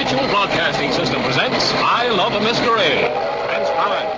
Mutual Broadcasting System presents I Love a Masquerade. Transcribed.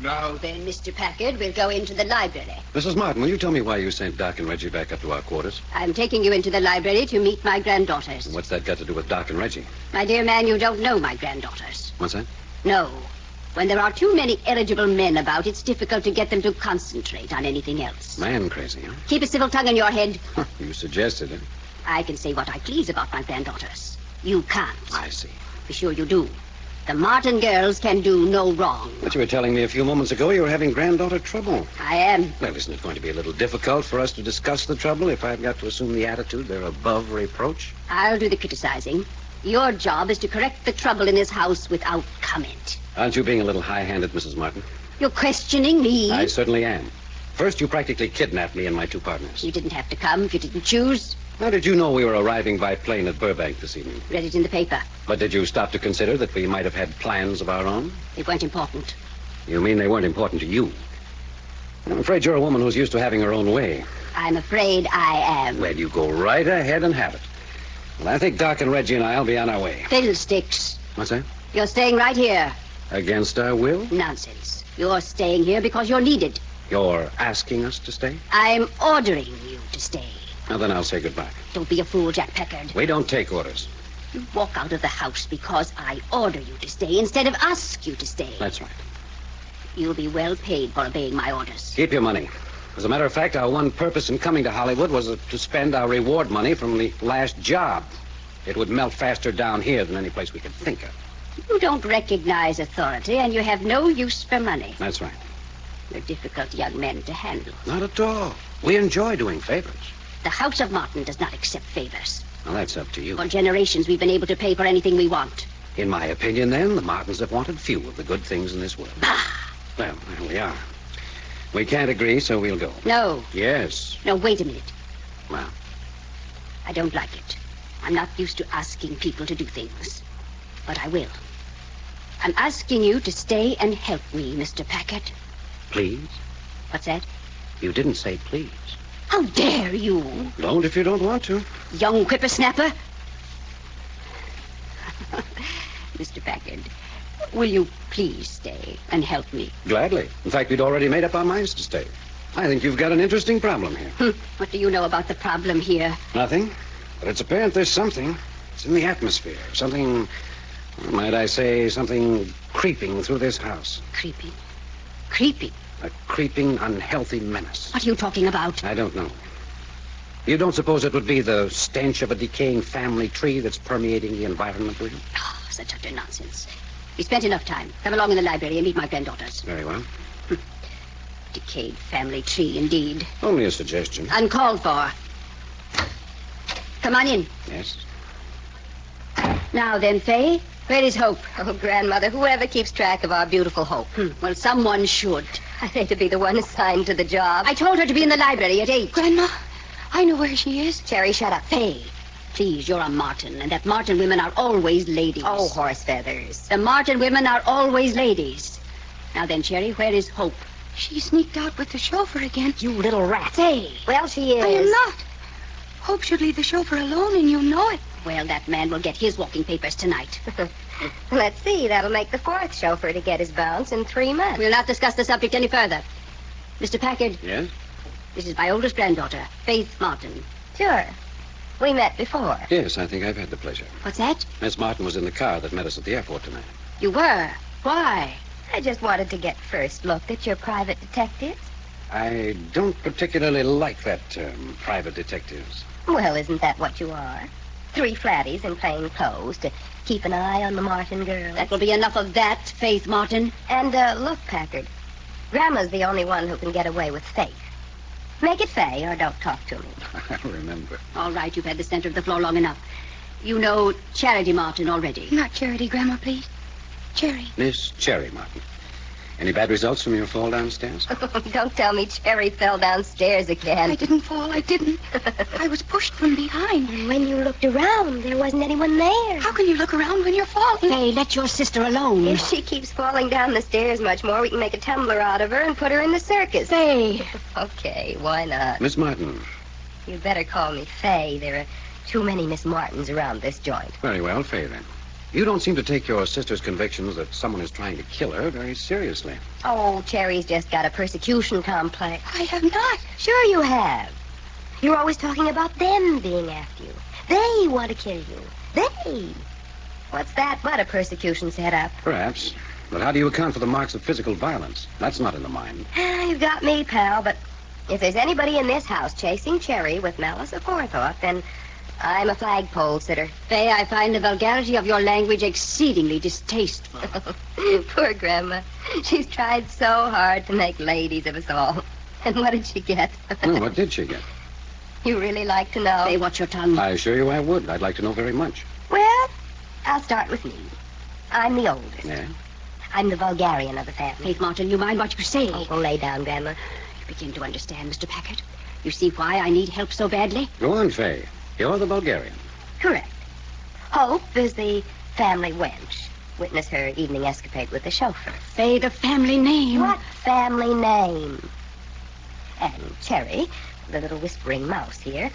Now then, Mr. Packard, we'll go into the library. Mrs. Martin, will you tell me why you sent Doc and Reggie back up to our quarters? I'm taking you into the library to meet my granddaughters. What's that got to do with Doc and Reggie? My dear man, you don't know my granddaughters. What's that? No. When there are too many eligible men about, it's difficult to get them to concentrate on anything else. Man crazy, huh? Keep a civil tongue in your head. You suggested it. I can say what I please about my granddaughters. You can't. I see. Be sure you do. The Martin girls can do no wrong. But you were telling me a few moments ago you were having granddaughter trouble. I am. Well, isn't it going to be a little difficult for us to discuss the trouble if I've got to assume the attitude they're above reproach? I'll do the criticizing. Your job is to correct the trouble in this house without comment. Aren't you being a little high-handed, Mrs. Martin? You're questioning me? I certainly am. First, you practically kidnapped me and my two partners. You didn't have to come if you didn't choose. How did you know we were arriving by plane at Burbank this evening? Read it in the paper. But did you stop to consider that we might have had plans of our own? They weren't important. You mean they weren't important to you? I'm afraid you're a woman who's used to having her own way. I'm afraid I am. Well, you go right ahead and have it. Well, I think Doc and Reggie and I'll be on our way. Fiddlesticks. What's that? You're staying right here. Against our will? Nonsense. You're staying here because you're needed. You're asking us to stay? I'm ordering you to stay. Now, then I'll say goodbye. Don't be a fool, Jack Packard. We don't take orders. You walk out of the house because I order you to stay instead of ask you to stay. That's right. You'll be well paid for obeying my orders. Keep your money. As a matter of fact, our one purpose in coming to Hollywood was to spend our reward money from the last job. It would melt faster down here than any place we could think of. You don't recognize authority, and you have no use for money. That's right. You're difficult young men to handle. Not at all. We enjoy doing favors. The House of Martin does not accept favors. Well, that's up to you. For generations, we've been able to pay for anything we want. In my opinion, then, the Martins have wanted few of the good things in this world. Bah! Well, there we are. We can't agree, so we'll go. No. Yes. No, wait a minute. Well, I don't like it. I'm not used to asking people to do things. But I will. I'm asking you to stay and help me, Mr. Packard. please? What's that? You didn't say please. How dare you? Don't if you don't want to. Young whippersnapper. Mr. Packard, will you please stay and help me? Gladly. In fact, we'd already made up our minds to stay. I think you've got an interesting problem here. What do you know about the problem here? Nothing. But it's apparent there's something. It's in the atmosphere. Something, might I say, something creeping through this house. Creeping? Creeping? A creeping, unhealthy menace. What are you talking about? I don't know. You don't suppose it would be the stench of a decaying family tree that's permeating the environment, do you? Oh, such utter nonsense. We spent enough time. Come along in the library and meet my granddaughters. Very well. Decayed family tree, indeed. Only a suggestion. Uncalled for. Come on in. Yes. Now then, Fay, where is Hope? Oh, Grandmother, whoever keeps track of our beautiful Hope? Well, someone should. I hate to be the one assigned to the job. I told her to be in the library at 8. Grandma, I know where she is. Cherry, shut up. Fay, please, you're a Martin, and that Martin women are always ladies. Oh, horse feathers. The Martin women are always ladies. Now then, Cherry, where is Hope? She sneaked out with the chauffeur again. You little rat. Fay. Well, she is. I am not. Hope should leave the chauffeur alone, and you know it. Well, that man will get his walking papers tonight. Let's see. That'll make the 4th chauffeur to get his bounce in 3 months. We'll not discuss the subject any further. Mr. Packard. Yes? This is my oldest granddaughter, Faith Martin. Sure. We met before. Yes, I think I've had the pleasure. What's that? Miss Martin was in the car that met us at the airport tonight. You were? Why? I just wanted to get first look at your private detectives. I don't particularly like that term, private detectives. Well, isn't that what you are? 3 flatties in plain clothes to keep an eye on the Martin girl. That will be enough of that, Faith Martin. And, look, Packard, Grandma's the only one who can get away with Faith. Make it Fay or don't talk to me. I remember. All right, you've had the center of the floor long enough. You know Charity Martin already. Not Charity, Grandma, please. Cherry. Miss Cherry Martin. Any bad results from your fall downstairs? Don't tell me Cherry fell downstairs again. I didn't fall. I didn't. I was pushed from behind. And when you looked around, there wasn't anyone there. How can you look around when you're falling? Faye, let your sister alone. If she keeps falling down the stairs much more, we can make a tumbler out of her and put her in the circus. Faye. Okay, why not? Miss Martin. You'd better call me Fay. There are too many Miss Martins around this joint. Very well, Faye, then. You don't seem to take your sister's convictions that someone is trying to kill her very seriously. Oh, Cherry's just got a persecution complex. I have not. Sure you have. You're always talking about them being after you. They want to kill you. They. What's that but a persecution setup? Perhaps. But how do you account for the marks of physical violence? That's not in the mind. You've got me, pal, but if there's anybody in this house chasing Cherry with malice aforethought, then I'm a flagpole sitter. Faye, I find the vulgarity of your language exceedingly distasteful. Poor Grandma. She's tried so hard to make ladies of us all. And what did she get? What did she get? You really like to know? Faye, watch your tongue. I assure you I would. I'd like to know very much. Well, I'll start with me. I'm the oldest. Yeah? I'm the vulgarian of the family. Faith Martin, you mind what you say? Oh, go lay down, Grandma. You begin to understand, Mr. Packard. You see why I need help so badly? Go on, Faye. You're the Bulgarian. Correct. Hope is the family wench. Witness her evening escapade with the chauffeur. Faye, the family name. What family name? And Cherry, the little whispering mouse here,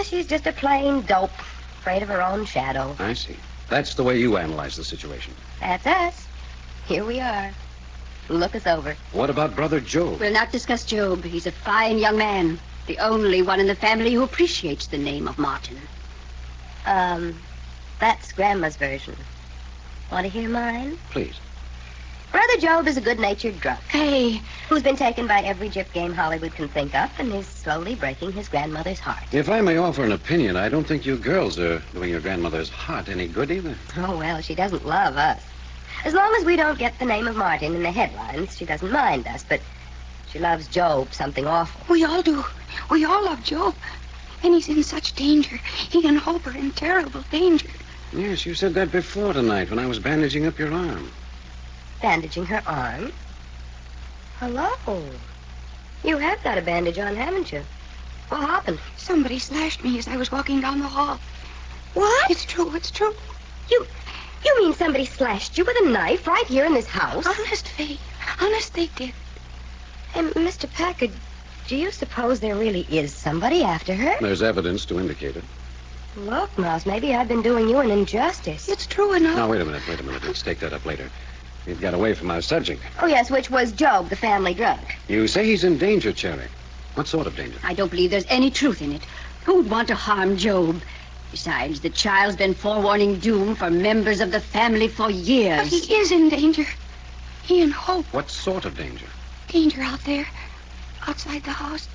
she's just a plain dope, afraid of her own shadow. I see. That's the way you analyze the situation. That's us. Here we are. Look us over. What about Brother Job? We'll not discuss Job. He's a fine young man. The only one in the family who appreciates the name of Martin. That's Grandma's version. Want to hear mine? Please. Brother Job is a good-natured drunk Faye. who's been taken by every gyp game Hollywood can think up and is slowly breaking his grandmother's heart. If I may offer an opinion, I don't think you girls are doing your grandmother's heart any good either. Oh, well, she doesn't love us. As long as we don't get the name of Martin in the headlines, she doesn't mind us, but she loves Job something awful. We all do. We all love Job. And he's in such danger. He and Hope are in terrible danger. Yes, you said that before tonight when I was bandaging up your arm. Bandaging her arm? Hello. You have got a bandage on, haven't you? What happened? Somebody slashed me as I was walking down the hall. What? It's true. It's true. You mean somebody slashed you with a knife right here in this house? Honest, Faye. Honest, they did. And, Mr. Packard, do you suppose there really is somebody after her? There's evidence to indicate it. Look, Mouse, maybe I've been doing you an injustice. It's true enough. Now, wait a minute. Let's take that up later. We've got away from our subject. Oh, yes, which was Job, the family drunk. You say he's in danger, Cherry. What sort of danger? I don't believe there's any truth in it. Who'd want to harm Job? Besides, the child's been forewarning doom for members of the family for years. But he is in danger. He and Hope. What sort of danger? Danger out there. Outside the house.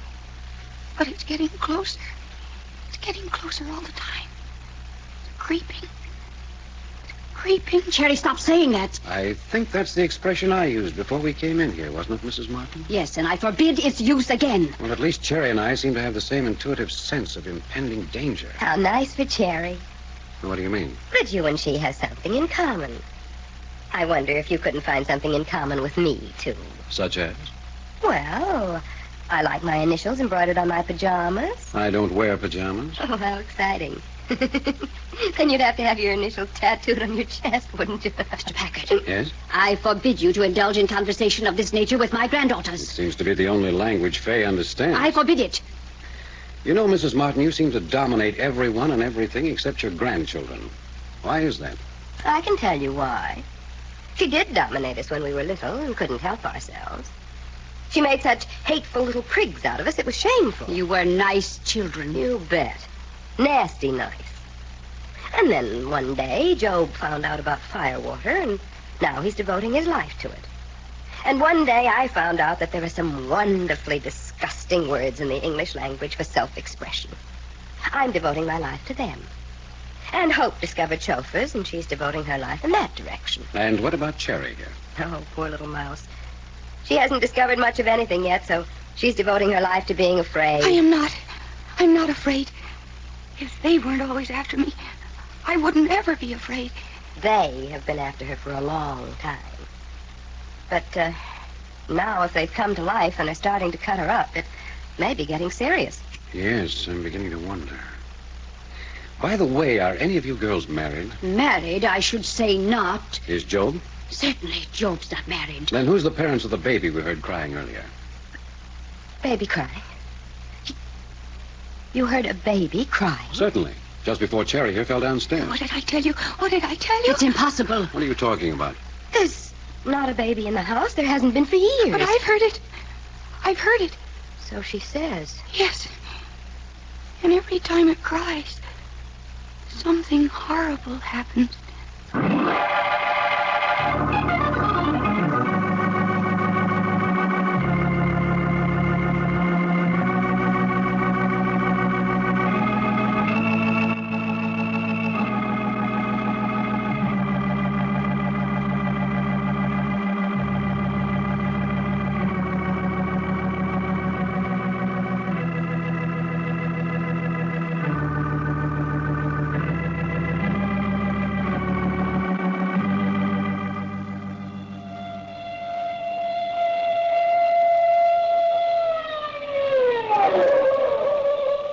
But it's getting closer. It's getting closer all the time. It's creeping. Creeping. Cherry, stop saying that. I think that's the expression I used before we came in here, wasn't it, Mrs. Martin? Yes, and I forbid its use again. Well, at least Cherry and I seem to have the same intuitive sense of impending danger. How nice for Cherry. What do you mean? But you and she have something in common. I wonder if you couldn't find something in common with me, too. Such as? Well, I like my initials embroidered on my pajamas. I don't wear pajamas. Oh, how exciting. Then you'd have to have your initials tattooed on your chest, wouldn't you? Mr. Packard. Yes? I forbid you to indulge in conversation of this nature with my It granddaughters. seems to be the only language Faye understands. I forbid it. You know, Mrs. Martin, you seem to dominate everyone and everything except your grandchildren. Why is that? I can tell you why. She did dominate us when we were little and couldn't help ourselves. She made such hateful little prigs out of us, it was shameful. You were nice children. You bet. Nasty nice. And then one day, Job found out about firewater, and now he's devoting his life to it. And one day I found out that there are some wonderfully disgusting words in the English language for self-expression. I'm devoting my life to them. And Hope discovered chauffeurs, and she's devoting her life in that direction. And what about Cherry here? Oh, poor little mouse. She hasn't discovered much of anything yet, so she's devoting her life to being afraid. I'm not afraid. If they weren't always after me, I wouldn't ever be afraid. They have been after her for a long time. But now if they've come to life and are starting to cut her up, it may be getting serious. Yes, I'm beginning to wonder. By the way, are any of you girls married? Married, I should say not. Is Job? Certainly, Job's not married. Then who's the parents of the baby we heard crying earlier? Baby crying? You heard a baby crying? Certainly. Just before Cherry here fell downstairs. What did I tell you? What did I tell you? It's impossible. What are you talking about? There's not a baby in the house. There hasn't been for years. But I've heard it. I've heard it. So she says. Yes. And every time it cries, something horrible happens.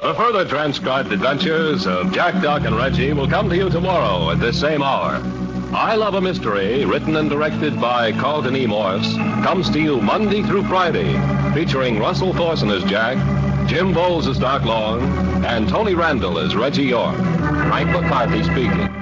The further transcribed adventures of Jack, Doc, and Reggie will come to you tomorrow at this same hour. I Love a Mystery, written and directed by Carlton E. Morse, comes to you Monday through Friday, featuring Russell Thorson as Jack, Jim Bowles as Doc Long, and Tony Randall as Reggie York. Frank McCarthy speaking.